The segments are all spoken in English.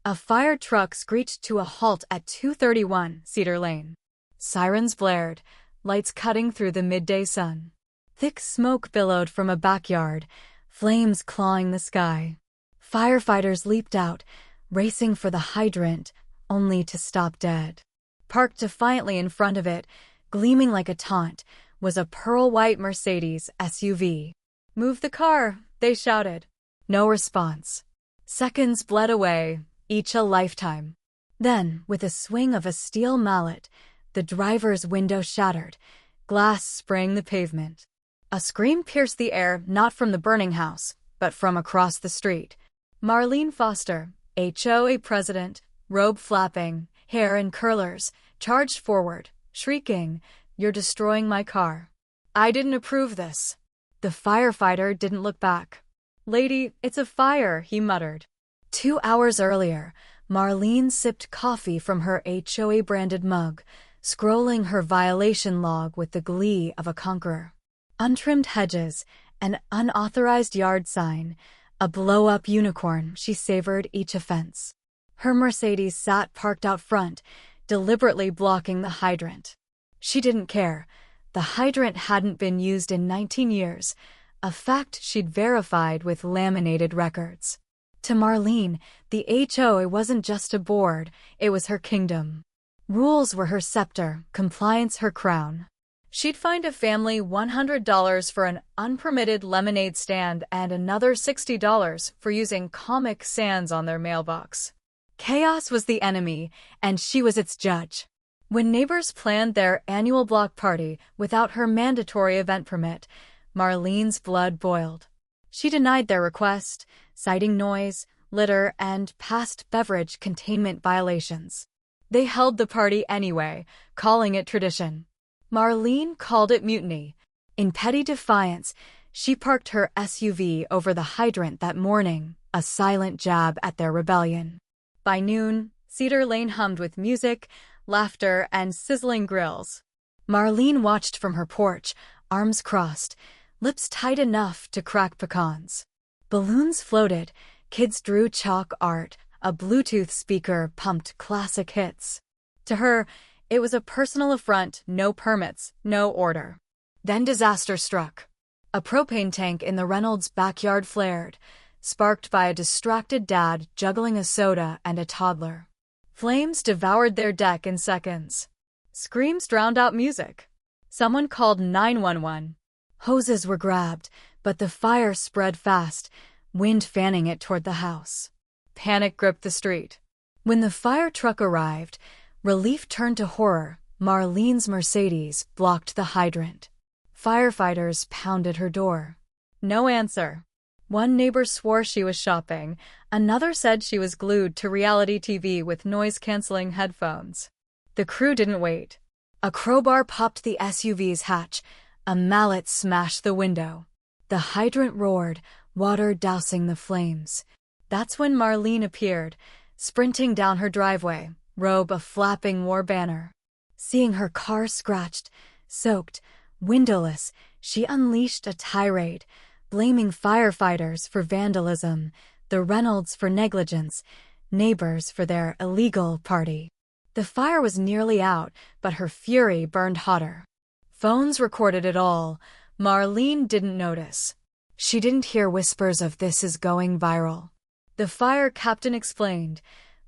A fire truck screeched to a halt at 231 Cedar Lane. Sirens blared, lights cutting through the midday sun. Thick smoke billowed from a backyard, flames clawing the sky. Firefighters leaped out, racing for the hydrant, only to stop dead. Parked defiantly in front of it, gleaming like a taunt, was a pearl-white Mercedes SUV. "Move the car," they shouted. No response. Seconds bled away, each a lifetime. Then, with a swing of a steel mallet, the driver's window shattered, glass spraying the pavement. A scream pierced the air, not from the burning house, but from across the street. Marlene Foster, HOA president, robe flapping, hair in curlers, charged forward, shrieking, "You're destroying my car. I didn't approve this." The firefighter didn't look back. "Lady, it's a fire," he muttered. 2 hours earlier, Marlene sipped coffee from her HOA-branded mug, scrolling her violation log with the glee of a conqueror. Untrimmed hedges, an unauthorized yard sign, a blow-up unicorn, she savored each offense. Her Mercedes sat parked out front, deliberately blocking the hydrant. She didn't care. The hydrant hadn't been used in 19 years, a fact she'd verified with laminated records. To Marlene, the HOA wasn't just a board, it was her kingdom. Rules were her scepter, compliance her crown. She'd fined a family $100 for an unpermitted lemonade stand and another $60 for using Comic Sans on their mailbox. Chaos was the enemy, and she was its judge. When neighbors planned their annual block party without her mandatory event permit, Marlene's blood boiled. She denied their request, citing noise, litter, and past beverage containment violations. They held the party anyway, calling it tradition. Marlene called it mutiny. In petty defiance, she parked her SUV over the hydrant that morning, a silent jab at their rebellion. By noon, Cedar Lane hummed with music, laughter, and sizzling grills. Marlene watched from her porch, arms crossed, lips tight enough to crack pecans. Balloons floated, kids drew chalk art, a Bluetooth speaker pumped classic hits. To her, it was a personal affront, no permits, no order. Then disaster struck. A propane tank in the Reynolds' backyard flared, sparked by a distracted dad juggling a soda and a toddler. Flames devoured their deck in seconds. Screams drowned out music. Someone called 911. Hoses were grabbed, but the fire spread fast, wind fanning it toward the house. Panic gripped the street. When the fire truck arrived, relief turned to horror. Marlene's Mercedes blocked the hydrant. Firefighters pounded her door. No answer. One neighbor swore she was shopping. Another said she was glued to reality TV with noise-canceling headphones. The crew didn't wait. A crowbar popped the SUV's hatch. A mallet smashed the window. The hydrant roared, water dousing the flames. That's when Marlene appeared, sprinting down her driveway, robe a flapping war banner. Seeing her car scratched, soaked, windowless, she unleashed a tirade, blaming firefighters for vandalism, the Reynolds for negligence, neighbors for their illegal party. The fire was nearly out, but her fury burned hotter. Phones recorded it all. Marlene didn't notice. She didn't hear whispers of "this is going viral." The fire captain explained.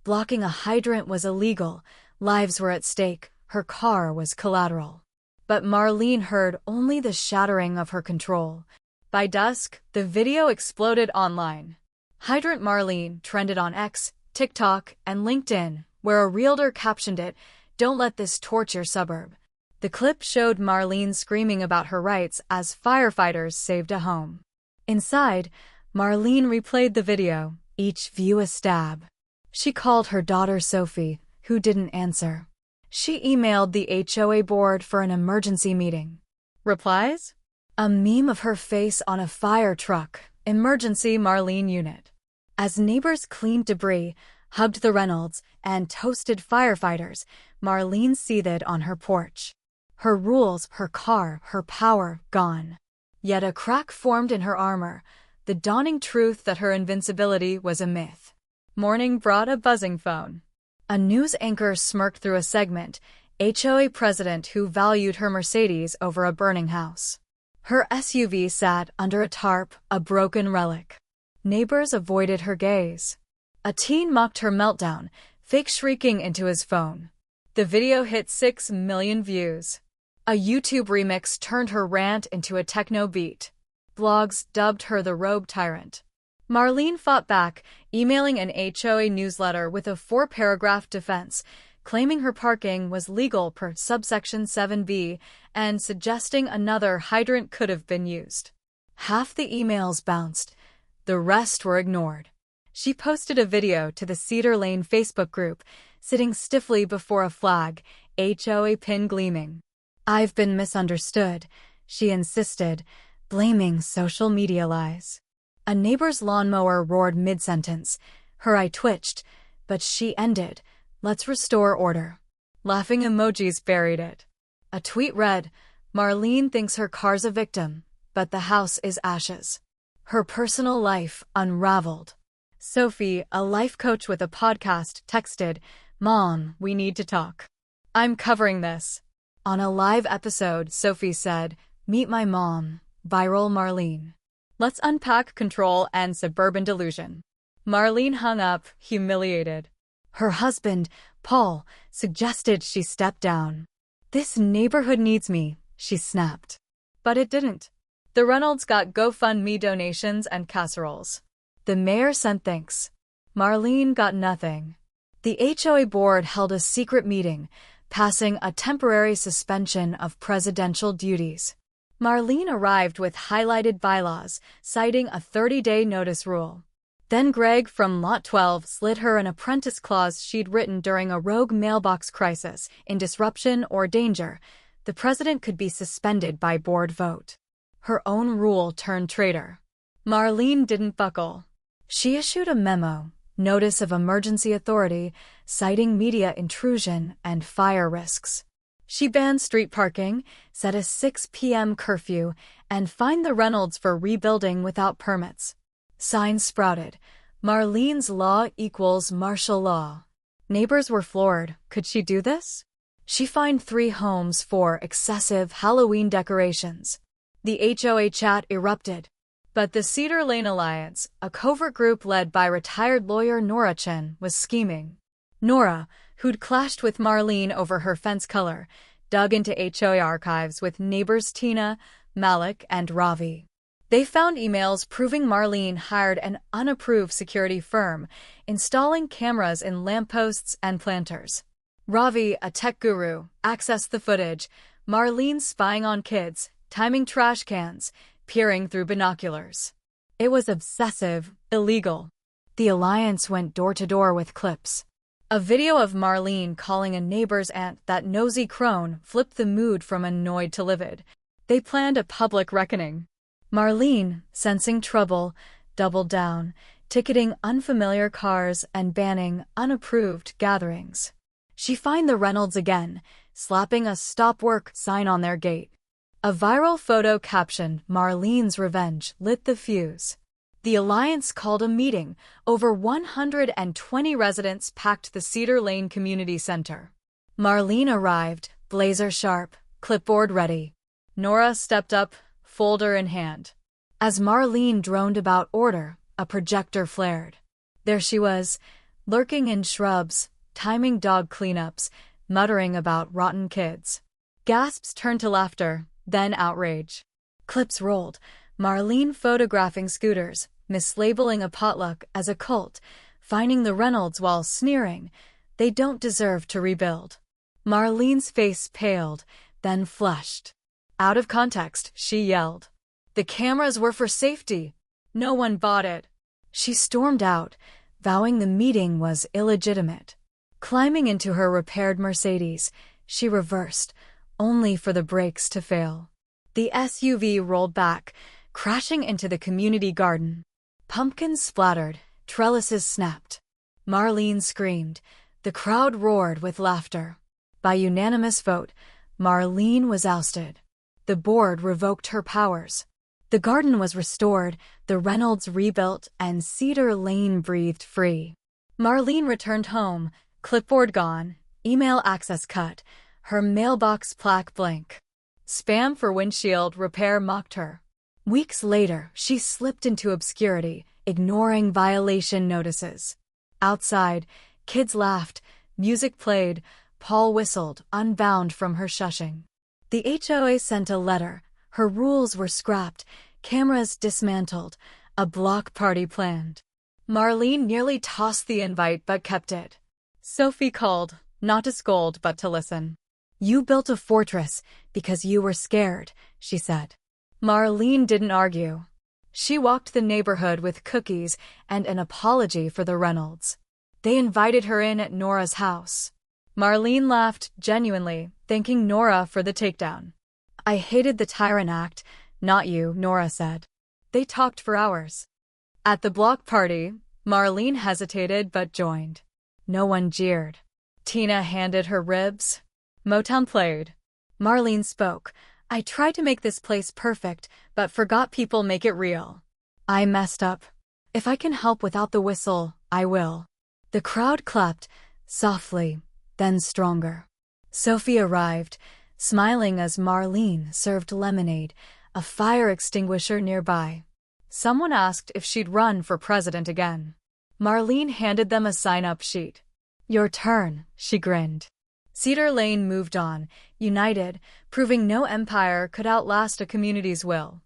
Blocking a hydrant was illegal, lives were at stake, her car was collateral. But Marlene heard only the shattering of her control. By dusk, the video exploded online. Hydrant Marlene trended on X, TikTok, and LinkedIn, where a realtor captioned it, "Don't let this torture suburb." The clip showed Marlene screaming about her rights as firefighters saved a home. Inside, Marlene replayed the video, each view a stab. She called her daughter Sophie, who didn't answer. She emailed the HOA board for an emergency meeting. Replies? A meme of her face on a fire truck, emergency Marlene unit. As neighbors cleaned debris, hugged the Reynolds, and toasted firefighters, Marlene seethed on her porch. Her rules, her car, her power, gone. Yet a crack formed in her armor, the dawning truth that her invincibility was a myth. Morning brought a buzzing phone. A news anchor smirked through a segment, HOA president who valued her Mercedes over a burning house. Her SUV sat under a tarp, a broken relic. Neighbors avoided her gaze. A teen mocked her meltdown, fake shrieking into his phone. The video hit 6 million views. A YouTube remix turned her rant into a techno beat. Blogs dubbed her the rogue tyrant. Marlene fought back, emailing an HOA newsletter with a 4-paragraph defense, claiming her parking was legal per subsection 7b and suggesting another hydrant could have been used. Half the emails bounced. The rest were ignored. She posted a video to the Cedar Lane Facebook group, sitting stiffly before a flag, HOA pin gleaming. "I've been misunderstood," she insisted, blaming social media lies. A neighbor's lawnmower roared mid-sentence. Her eye twitched, but she ended, "Let's restore order." Laughing emojis buried it. A tweet read, "Marlene thinks her car's a victim, but the house is ashes." Her personal life unraveled. Sophie, a life coach with a podcast, texted, "Mom, we need to talk. I'm covering this." On a live episode, Sophie said, "Meet my mom, viral Marlene. Let's unpack control and suburban delusion." Marlene hung up, humiliated. Her husband, Paul, suggested she step down. "This neighborhood needs me," she snapped. But it didn't. The Reynolds got GoFundMe donations and casseroles. The mayor sent thanks. Marlene got nothing. The HOA board held a secret meeting, passing a temporary suspension of presidential duties. Marlene arrived with highlighted bylaws, citing a 30-day notice rule. Then Greg from Lot 12 slid her an apprentice clause she'd written during a rogue mailbox crisis. In disruption or danger, the president could be suspended by board vote. Her own rule turned traitor. Marlene didn't buckle. She issued a memo, Notice of Emergency Authority, citing media intrusion and fire risks. She banned street parking, set a 6 p.m. curfew, and fined the Reynolds for rebuilding without permits. Signs sprouted. Marlene's law equals martial law. Neighbors were floored. Could she do this? She fined 3 homes for excessive Halloween decorations. The HOA chat erupted. But the Cedar Lane Alliance, a covert group led by retired lawyer Nora Chen, was scheming. Nora, who'd clashed with Marlene over her fence color, dug into HOA archives with neighbors Tina, Malik, and Ravi. They found emails proving Marlene hired an unapproved security firm, installing cameras in lampposts and planters. Ravi, a tech guru, accessed the footage, Marlene spying on kids, timing trash cans, peering through binoculars. It was obsessive, illegal. The Alliance went door to door with clips. A video of Marlene calling a neighbor's aunt that nosy crone flipped the mood from annoyed to livid. They planned a public reckoning. Marlene, sensing trouble, doubled down, ticketing unfamiliar cars and banning unapproved gatherings. She fined the Reynolds again, slapping a "Stop Work" sign on their gate. A viral photo captioned "Marlene's Revenge" lit the fuse. The Alliance called a meeting. Over 120 residents packed the Cedar Lane Community Center. Marlene arrived, blazer sharp, clipboard ready. Nora stepped up, folder in hand. As Marlene droned about order, a projector flared. There she was, lurking in shrubs, timing dog cleanups, muttering about rotten kids. Gasps turned to laughter, then outrage. Clips rolled, Marlene photographing scooters, mislabeling a potluck as a cult, finding the Reynolds while sneering, "They don't deserve to rebuild." Marlene's face paled, then flushed. Out of context, she yelled. The cameras were for safety. No one bought it. She stormed out, vowing the meeting was illegitimate. Climbing into her repaired Mercedes, she reversed, only for the brakes to fail. The SUV rolled back, crashing into the community garden. Pumpkins splattered, trellises snapped. Marlene screamed. The crowd roared with laughter. By unanimous vote, Marlene was ousted. The board revoked her powers. The garden was restored, the Reynolds rebuilt, and Cedar Lane breathed free. Marlene returned home, clipboard gone, email access cut, her mailbox plaque blank. Spam for windshield repair mocked her. Weeks later, she slipped into obscurity, ignoring violation notices. Outside, kids laughed, music played, Paul whistled, unbound from her shushing. The HOA sent a letter. Her rules were scrapped, cameras dismantled, a block party planned. Marlene nearly tossed the invite but kept it. Sophie called, not to scold but to listen. "You built a fortress because you were scared," she said. Marlene didn't argue. She walked the neighborhood with cookies and an apology for the Reynolds. They invited her in at Nora's house. Marlene laughed genuinely, thanking Nora for the takedown. "I hated the Tyrant Act, not you," Nora said. They talked for hours. At the block party, Marlene hesitated but joined. No one jeered. Tina handed her ribs. Motown played. Marlene spoke. "I tried to make this place perfect, but forgot people make it real. I messed up. If I can help without the whistle, I will." The crowd clapped, softly, then stronger. Sophie arrived, smiling as Marlene served lemonade, a fire extinguisher nearby. Someone asked if she'd run for president again. Marlene handed them a sign-up sheet. "Your turn," she grinned. Cedar Lane moved on, united, proving no empire could outlast a community's will.